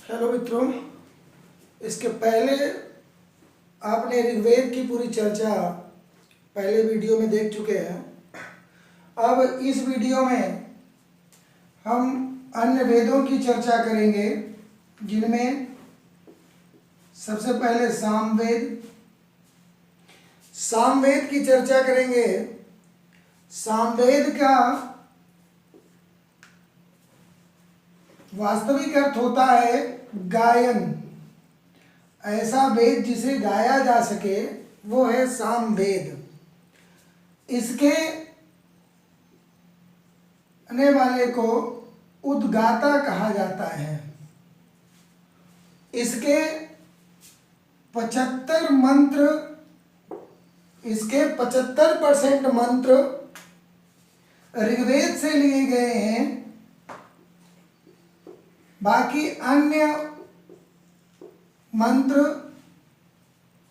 Hello मित्रों, इसके पहले आपने ऋग्वेद की पूरी चर्चा पहले वीडियो में देख चुके हैं। अब इस वीडियो में हम अन्य वेदों की चर्चा करेंगे, जिनमें सबसे पहले सामवेद की चर्चा करेंगे। सामवेद का वास्तविक अर्थ होता है गायन। ऐसा वेद जिसे गाया जा सके वो है सामवेद। इसके आने वाले को उद्गाता कहा जाता है। इसके 75% मंत्र ऋग्वेद से लिए गए हैं। बाकी अन्य मंत्र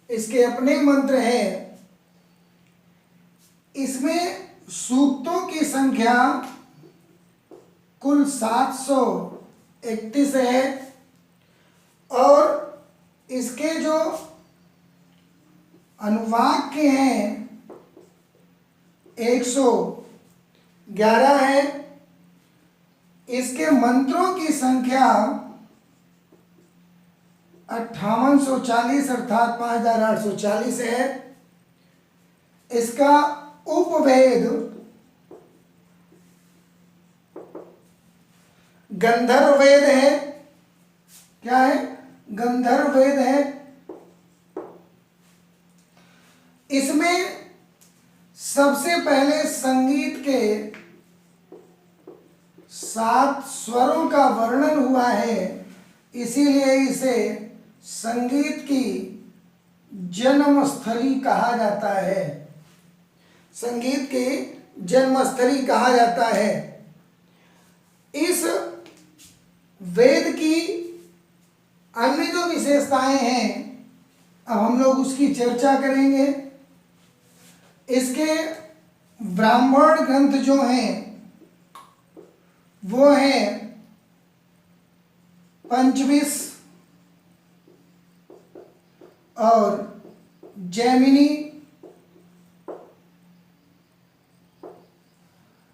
इसके अपने मंत्र हैं। इसमें सूक्तों की संख्या कुल 731 है और इसके जो अनुवाक्य हैं 111 है। इसके मंत्रों की संख्या 5840 अर्थात 5840 है। इसका उपवेद गंधर्व वेद है। क्या है? गंधर्व वेद है। इसमें सबसे पहले संगीत के 7 स्वरों का वर्णन हुआ है, इसीलिए इसे संगीत की जन्मस्थली कहा जाता है। संगीत की जन्मस्थली कहा जाता है। इस वेद की अन्य जो विशेषताएं हैं, अब हम लोग उसकी चर्चा करेंगे। इसके ब्राह्मण ग्रंथ जो हैं वो है पंचविश और जैमिनी।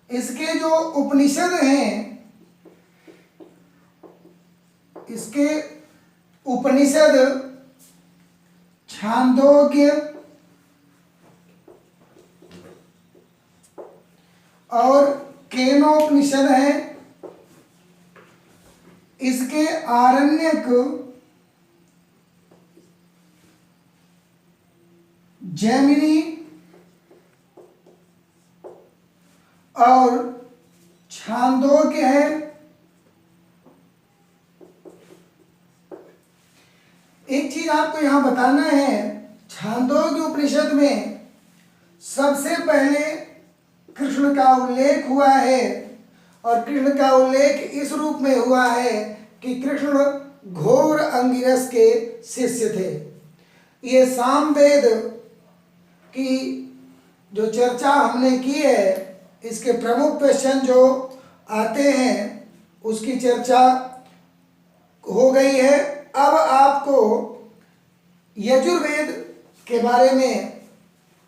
इसके जो उपनिषद हैं, इसके उपनिषद छांदोग्य और केनोपनिषद है। इसके आरण्यक जैमिनी और छांदोग्य है। एक चीज आपको यहां बताना है, छांदोग्य उपनिषद में सबसे पहले कृष्ण का उल्लेख हुआ है और कृष्ण का उल्लेख इस रूप में हुआ है कि कृष्ण घोर अंगिरस के शिष्य थे। ये सामवेद की जो चर्चा हमने की है, इसके प्रमुख क्वेश्चन जो आते हैं उसकी चर्चा हो गई है। अब आपको यजुर्वेद के बारे में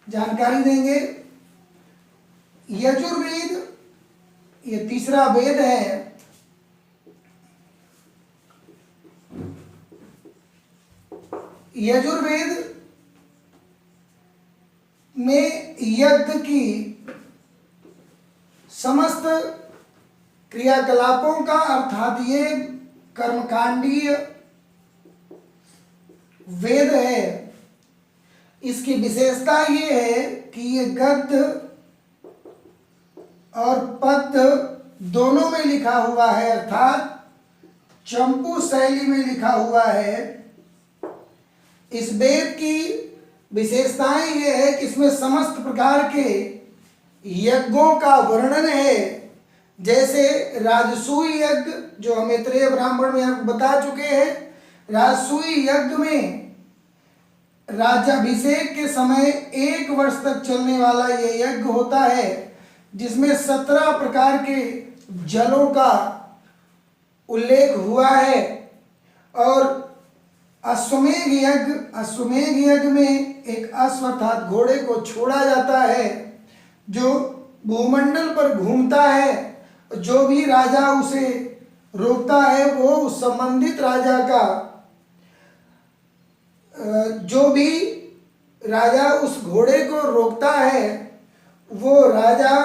जानकारी देंगे। यजुर्वेद ये तीसरा वेद है। यजुर्वेद में यज्ञ की समस्त क्रियाकलापों का, अर्थात ये कर्मकांडीय वेद है। इसकी विशेषता ये है कि ये गद्य और पद्य दोनों में लिखा हुआ है, अर्थात चंपू शैली में लिखा हुआ है। इस वेद की विशेषताएं ये है कि इसमें समस्त प्रकार के यज्ञों का वर्णन है। जैसे राजसूय यज्ञ जो हम मैत्रेय ब्राह्मण में हम बता चुके हैं। राजसूय यज्ञ में राज्याभिषेक के समय 1 वर्ष तक चलने वाला ये यज्ञ होता है, जिसमें 17 प्रकार के जलों का उल्लेख हुआ है। और अश्वमेध यज्ञ में एक अश्व अर्थात घोड़े को छोड़ा जाता है जो भूमंडल पर घूमता है। जो भी राजा उसे रोकता है वो उस संबंधित राजा का, जो भी राजा उस घोड़े को रोकता है वो राजा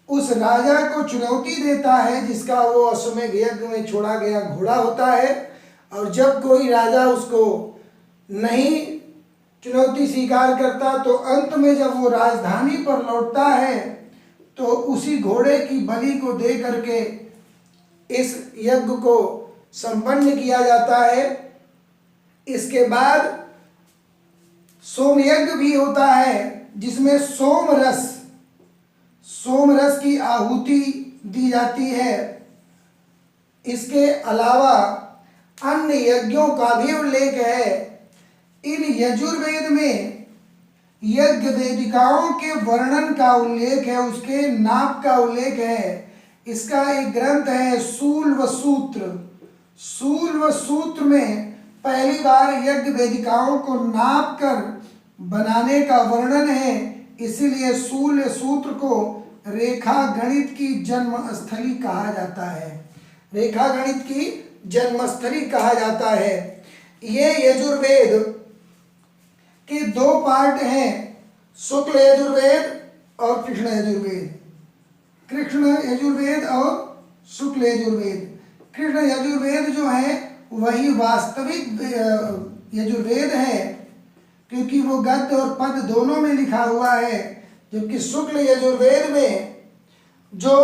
उस राजा को चुनौती देता है जिसका वो अश्वमेध यज्ञ में छोड़ा गया घोड़ा होता है। और जब कोई राजा उसको नहीं चुनौती स्वीकार करता तो अंत में जब वो राजधानी पर लौटता है तो उसी घोड़े की बलि को दे करके इस यज्ञ को संपन्न किया जाता है। इसके बाद सोम यज्ञ भी होता है जिसमें सोम रस की आहुति दी जाती है। इसके अलावा अन्य यज्ञों का भी उल्लेख है। इन यजुर्वेद में यज्ञ वेदिकाओं के वर्णन का उल्लेख है, उसके नाप का उल्लेख है। इसका एक ग्रंथ है शूल व सूत्र में पहली बार यज्ञ वेदिकाओं को नाप कर बनाने का वर्णन है। इसीलिए शूल सूत्र को रेखा गणित की जन्मस्थली कहा जाता है। रेखा गणित की जन्मस्थली कहा जाता है। ये यजुर्वेद के दो पार्ट हैं, शुक्ल यजुर्वेद और कृष्ण यजुर्वेद। कृष्ण यजुर्वेद और शुक्ल यजुर्वेद। कृष्ण यजुर्वेद जो है वही वास्तविक यजुर्वेद है क्योंकि वो गद्य और पद दोनों में लिखा हुआ है। जबकि शुक्ल यजुर्वेद में जो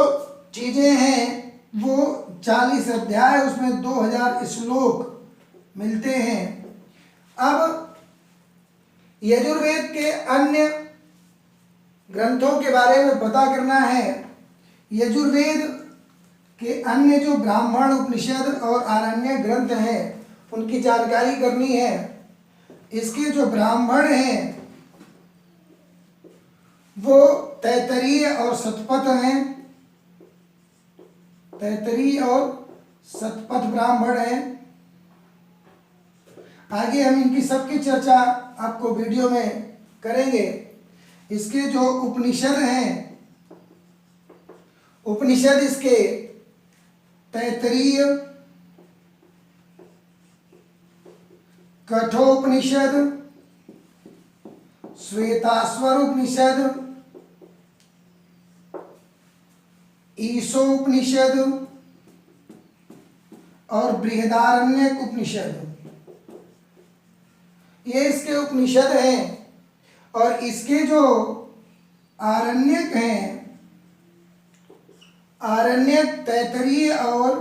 चीज़ें हैं वो 40 अध्याय, उसमें 2000 श्लोक मिलते हैं। अब यजुर्वेद के अन्य ग्रंथों के बारे में पता करना है। यजुर्वेद के अन्य जो ब्राह्मण, उपनिषद और आरण्य ग्रंथ हैं उनकी जानकारी करनी है। इसके जो ब्राह्मण हैं वो तैत्तरीय और शतपथ हैं। तैत्तरीय और शतपथ ब्राह्मण हैं। आगे हम इनकी सबकी चर्चा आपको वीडियो में करेंगे। इसके जो उपनिषद हैं, उपनिषद इसके तैत्तरीय, कठोपनिषद, श्वेताश्वर उपनिषद, ईशोपनिषद और बृहदारण्यक उपनिषद, ये इसके उपनिषद हैं। और इसके जो आरण्यक हैं, आरण्यक तैत्तरीय और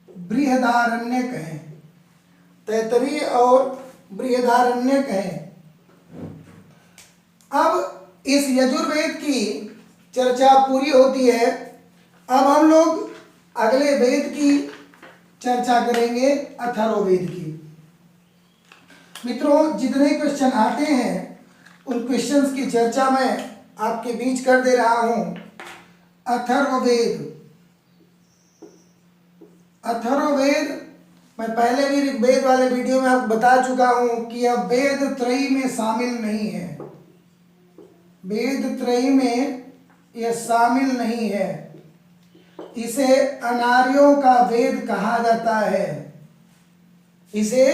बृहदारण्यक हैं। तैत्तरीय और बृहदारण्यक हैं। अब इस यजुर्वेद की चर्चा पूरी होती है। अब हम लोग अगले वेद की चर्चा करेंगे, अथर्ववेद की। मित्रों, जितने क्वेश्चन आते हैं उन क्वेश्चंस की चर्चा मैं आपके बीच कर दे रहा हूं। अथर्ववेद, अथर्ववेद मैं पहले भी ऋग्वेद वाले वीडियो में आपको बता चुका हूं कि यह वेद त्रयी में शामिल नहीं है। वेद त्रयी में यह शामिल नहीं है। इसे अनार्यों का वेद कहा जाता है। इसे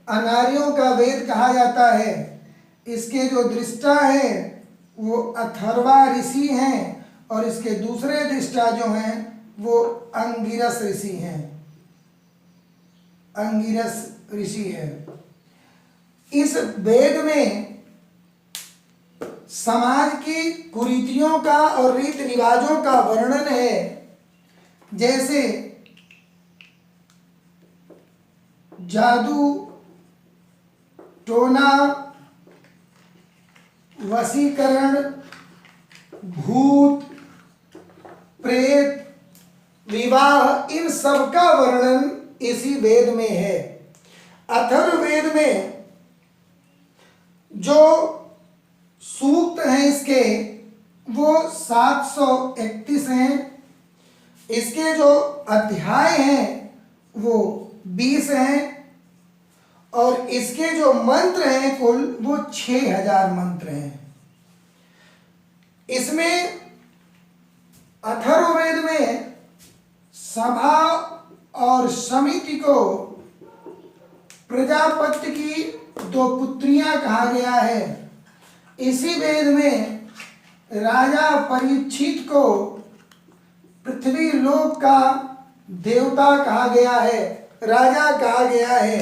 अनार्यों का वेद कहा जाता है। इसके जो दृष्टा हैं वो अथर्वा ऋषि हैं और इसके दूसरे दृष्टा जो हैं वो अंगिरस ऋषि हैं। अंगिरस ऋषि है। इस वेद में समाज की कुरीतियों का और रीति रिवाजों का वर्णन है। जैसे जादू, टोना, वशीकरण, भूत, प्रेत, विवाह, इन सब का वर्णन इसी वेद में है। अथर्ववेद में जो सूक्त हैं इसके वो 731 हैं इसके जो अध्याय हैं वो 20 हैं और इसके जो मंत्र हैं कुल वो 6000 मंत्र हैं। इसमें अथर्ववेद में सभा और समिति को प्रजापति की 2 पुत्रियां कहा गया है। इसी वेद में राजा परीक्षित को पृथ्वी लोक का देवता कहा गया है, राजा कहा गया है।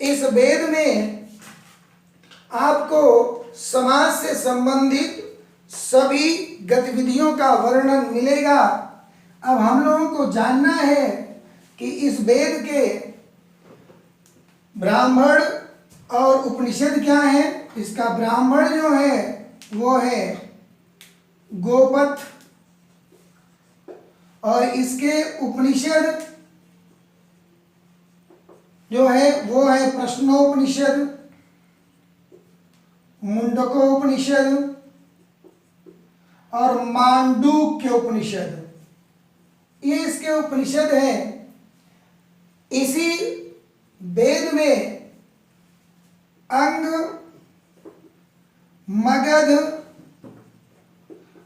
इस वेद में आपको समाज से संबंधित सभी गतिविधियों का वर्णन मिलेगा। अब हम लोगों को जानना है कि इस वेद के ब्राह्मण और उपनिषद क्या है। इसका ब्राह्मण जो है वो है गोपथ और इसके उपनिषद जो है वो है प्रश्नोपनिषद, मुंडकोपनिषद और मांडूक्य उपनिषद। ये इसके उपनिषद हैं। इसी वेद में अंग, मगध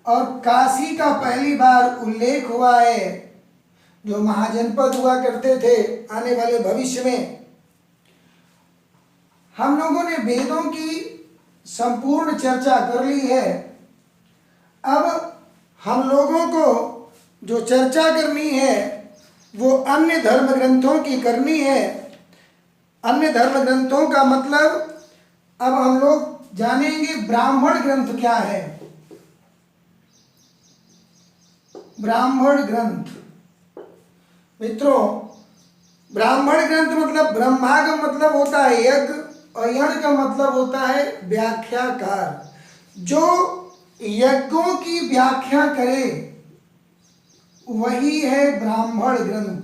और काशी का पहली बार उल्लेख हुआ है, जो महाजनपद हुआ करते थे आने वाले भविष्य में। हम लोगों ने वेदों की संपूर्ण चर्चा कर ली है। अब हम लोगों को जो चर्चा करनी है वो अन्य धर्म ग्रंथों की करनी है। अन्य धर्म ग्रंथों का मतलब अब हम लोग जानेंगे ब्राह्मण ग्रंथ क्या है। ब्राह्मण ग्रंथ मित्रों, ब्राह्मण ग्रंथ मतलब ब्रह्मा का मतलब होता है यज्ञ और यज्ञ का मतलब होता है व्याख्याकार, जो यज्ञों की व्याख्या करे वही है ब्राह्मण ग्रंथ।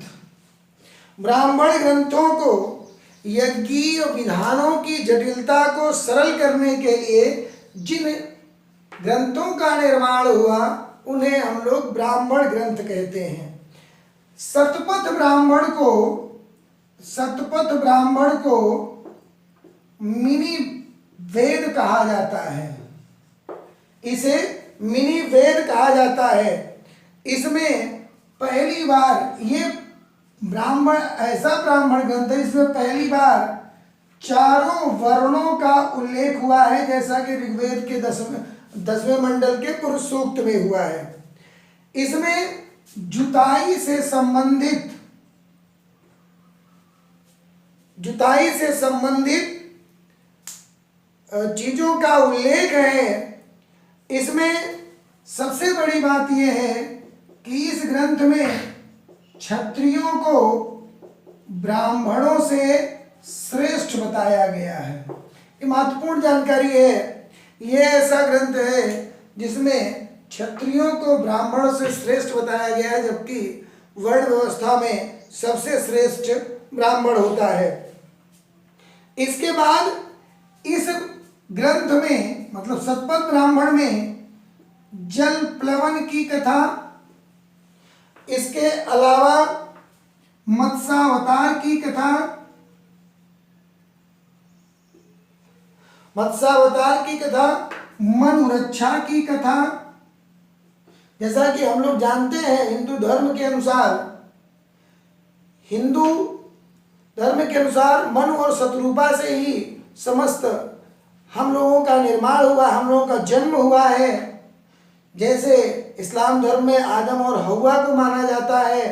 ब्राह्मण ग्रंथों को यज्ञीय विधानों की जटिलता को सरल करने के लिए जिन ग्रंथों का निर्माण हुआ उन्हें हम लोग ब्राह्मण ग्रंथ कहते हैं। शतपथ ब्राह्मण को मिनी वेद कहा जाता है। इसे मिनी वेद कहा जाता है। इसमें पहली बार ये ऐसा ब्राह्मण ग्रंथ है इसमें पहली बार चारों वर्णों का उल्लेख हुआ है, जैसा कि ऋग्वेद के 10वें मंडल के पुरुष सूक्त में हुआ है। इसमें जुताई से संबंधित चीजों का उल्लेख है। इसमें सबसे बड़ी बात यह है कि इस ग्रंथ में क्षत्रियों को ब्राह्मणों से श्रेष्ठ बताया गया है। ये महत्वपूर्ण जानकारी है। यह ऐसा ग्रंथ है जिसमें क्षत्रियों को ब्राह्मणों से श्रेष्ठ बताया गया है, जबकि वर्ण व्यवस्था में सबसे श्रेष्ठ ब्राह्मण होता है। इसके बाद इस ग्रंथ में मतलब शतपथ ब्राह्मण में जल प्लवन की कथा, इसके अलावा मत्स्यावतार की कथा, मनुरक्षा की कथा। जैसा कि हम लोग जानते हैं हिंदू धर्म के अनुसार मनु और शत्रुपा से ही समस्त हम लोगों का निर्माण हुआ, हम लोगों का जन्म हुआ है। जैसे इस्लाम धर्म में आदम और हव्वा को माना जाता है,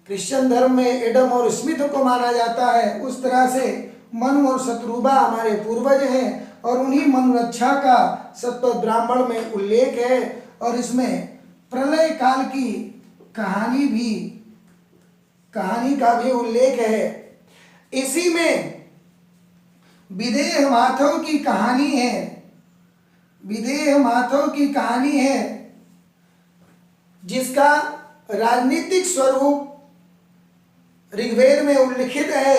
क्रिश्चियन धर्म में एडम और स्मिथ को माना जाता है, उस तरह से मनु और शत्रुबा हमारे पूर्वज हैं और उन्हीं मनुरक्षा का शतपथ ब्राह्मण में उल्लेख है। और इसमें प्रलय काल की कहानी का भी उल्लेख है। इसी में विदेह माधव की कहानी है, जिसका राजनीतिक स्वरूप ऋग्वेद में उल्लिखित है।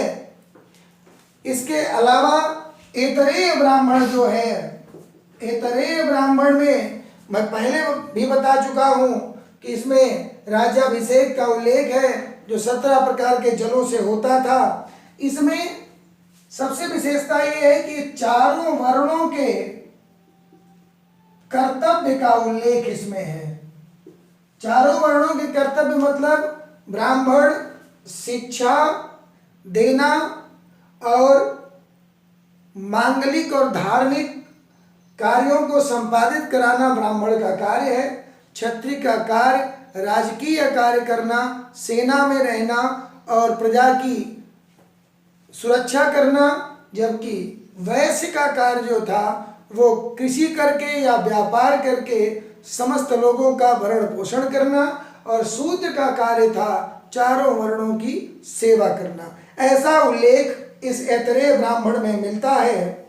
इसके अलावा ऐतरेय ब्राह्मण जो है, ऐतरेय ब्राह्मण में मैं पहले भी बता चुका हूँ कि इसमें राज्याभिषेक का उल्लेख है जो 17 प्रकार के जलों से होता था। इसमें सबसे विशेषता ये है कि चारों वर्णों के कर्तव्य का उल्लेख इसमें है। चारों वर्णों के कर्तव्य मतलब ब्राह्मण शिक्षा देना और मांगलिक और धार्मिक कार्यों को संपादित कराना ब्राह्मण का कार्य है। क्षत्रिय का कार्य राजकीय कार्य करना, सेना में रहना और प्रजा की सुरक्षा करना, जबकि वैश्य का कार्य जो था वो कृषि करके या व्यापार करके समस्त लोगों का भरण पोषण करना, और शूद्र का कार्य था चारों वर्णों की सेवा करना। ऐसा उल्लेख इस ऐतरेय ब्राह्मण में मिलता है।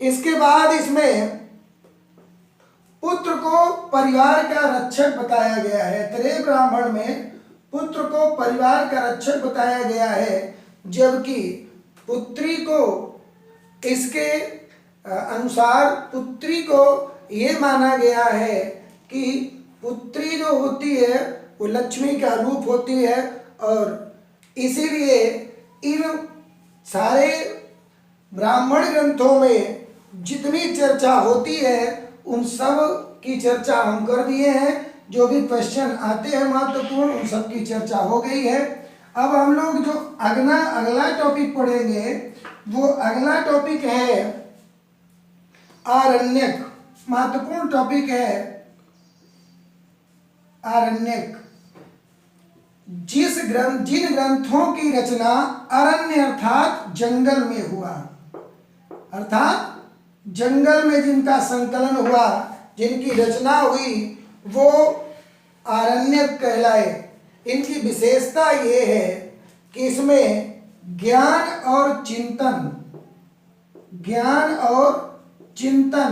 इसके बाद इसमें पुत्र को परिवार का रक्षक बताया गया है। ऐतरेय ब्राह्मण में पुत्र को परिवार का रक्षक बताया गया है, जबकि पुत्री को इसके अनुसार पुत्री को ये माना गया है कि पुत्री जो होती है वो लक्ष्मी का रूप होती है, और इसीलिए इन सारे ब्राह्मण ग्रंथों में जितनी चर्चा होती है उन सब की चर्चा हम कर दिए हैं। जो भी क्वेश्चन आते हैं महत्वपूर्ण उन सब की चर्चा हो गई है। अब हम लोग जो अगला टॉपिक पढ़ेंगे वो अगला टॉपिक है आरण्यक। महत्वपूर्ण टॉपिक है आरण्यक। जिन ग्रंथों की रचना अरण्य अर्थात जंगल में हुआ, अर्थात जंगल में जिनका संकलन हुआ, जिनकी रचना हुई, वो आरण्यक कहलाए। इनकी विशेषता ये है कि इसमें ज्ञान और चिंतन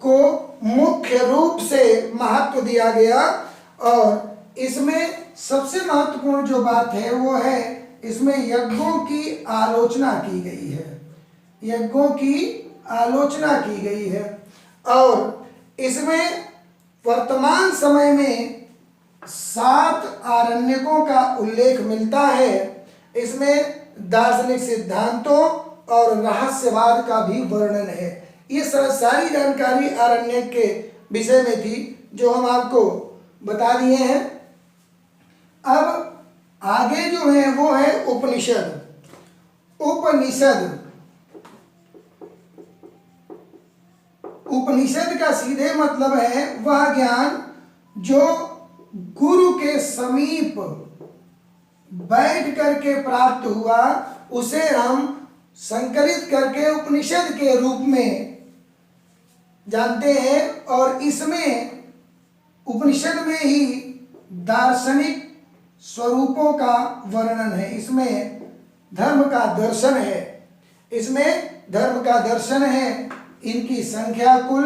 को मुख्य रूप से महत्व दिया गया, और इसमें सबसे महत्वपूर्ण जो बात है वो है इसमें यज्ञों की आलोचना की गई है। यज्ञों की आलोचना की गई है, और इसमें वर्तमान समय में 7 आरण्यकों का उल्लेख मिलता है। इसमें दार्शनिक सिद्धांतों और रहस्यवाद का भी वर्णन है। ये सारी जानकारी आरण्यक के विषय में थी जो हम आपको बता दिए हैं। अब आगे जो है वो है उपनिषद। उपनिषद का सीधे मतलब है वह ज्ञान जो गुरु के समीप बैठ करके प्राप्त हुआ, उसे हम संकलित करके उपनिषद के रूप में जानते हैं। और इसमें उपनिषद में ही दार्शनिक स्वरूपों का वर्णन है। इसमें धर्म का दर्शन है। इनकी संख्या कुल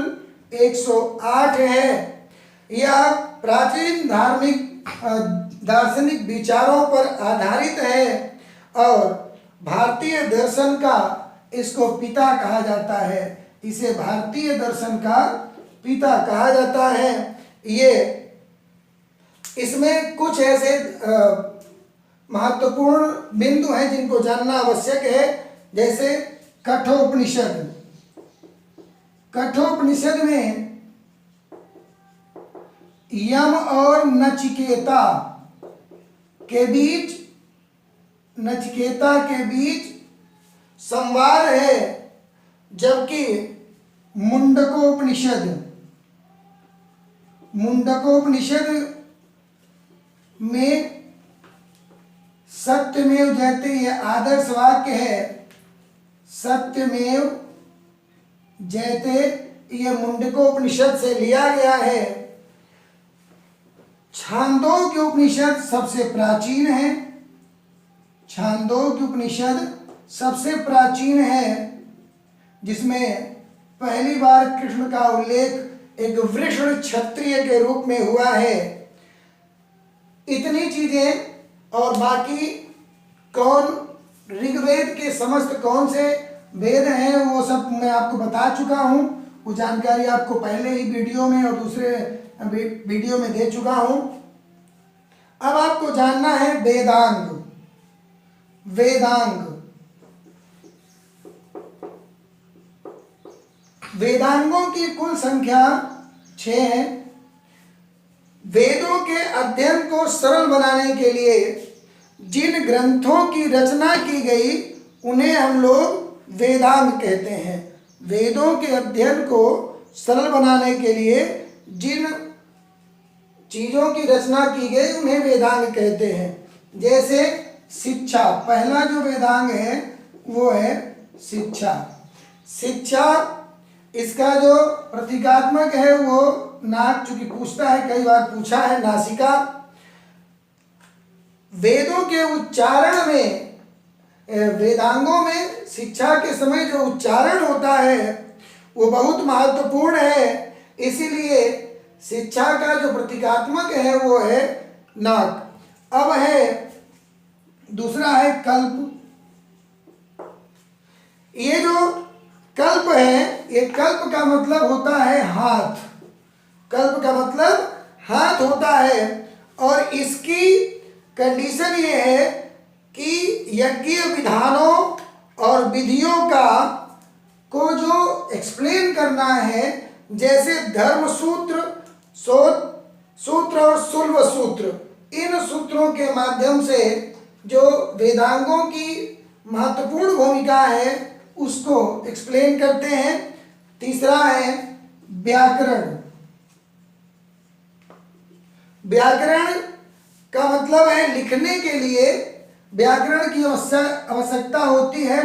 108 है। यह प्राचीन दार्शनिक विचारों पर आधारित है, और भारतीय दर्शन का इसको पिता कहा जाता है। इसे भारतीय दर्शन का पिता कहा जाता है। ये इसमें कुछ ऐसे महत्वपूर्ण बिंदु हैं जिनको जानना आवश्यक है, जैसे कठोपनिषद। कठोपनिषद में यम और नचिकेता के बीच संवाद है, जबकि मुंडकोपनिषद में सत्यमेव जयते, ये आदर्श वाक्य है। सत्यमेव जयते ये मुंडकोपनिषद से लिया गया है। छांदोग्य उपनिषद सबसे प्राचीन है, जिसमें पहली बार कृष्ण का उल्लेख एक वृषण क्षत्रिय के रूप में हुआ है। इतनी चीजें, और बाकी ऋग्वेद के समस्त कौन से वेद हैं वो सब मैं आपको बता चुका हूँ। वो जानकारी आपको पहले ही वीडियो में और दूसरे अभी वीडियो में दे चुका हूं। अब आपको जानना है वेदांग। वेदांग, वेदांगों की कुल संख्या 6 है। वेदों के अध्ययन को सरल बनाने के लिए जिन ग्रंथों की रचना की गई उन्हें हम लोग वेदांग कहते हैं। वेदों के अध्ययन को सरल बनाने के लिए जिन चीजों की रचना की गई उन्हें वेदांग कहते हैं। जैसे शिक्षा, पहला जो वेदांग है वो है शिक्षा। शिक्षा, इसका जो प्रतीकात्मक है वो नाक, चूंकि पूछता है, कई बार पूछा है, नासिका। वेदों के उच्चारण में, वेदांगों में शिक्षा के समय जो उच्चारण होता है वो बहुत महत्वपूर्ण है। इसीलिए शिक्षा का जो प्रतीकात्मक है वो है नाक। अब है दूसरा है कल्प। ये जो कल्प है, ये कल्प का मतलब होता है हाथ। कल्प का मतलब हाथ होता है। और इसकी कंडीशन ये है कि यज्ञ विधानों और विधियों को जो एक्सप्लेन करना है, जैसे धर्म सूत्र, सूत्र और शुल्ब सूत्र, इन सूत्रों के माध्यम से जो वेदांगों की महत्वपूर्ण भूमिका है उसको एक्सप्लेन करते हैं। तीसरा है व्याकरण। व्याकरण का मतलब है लिखने के लिए व्याकरण की आवश्यकता होती है।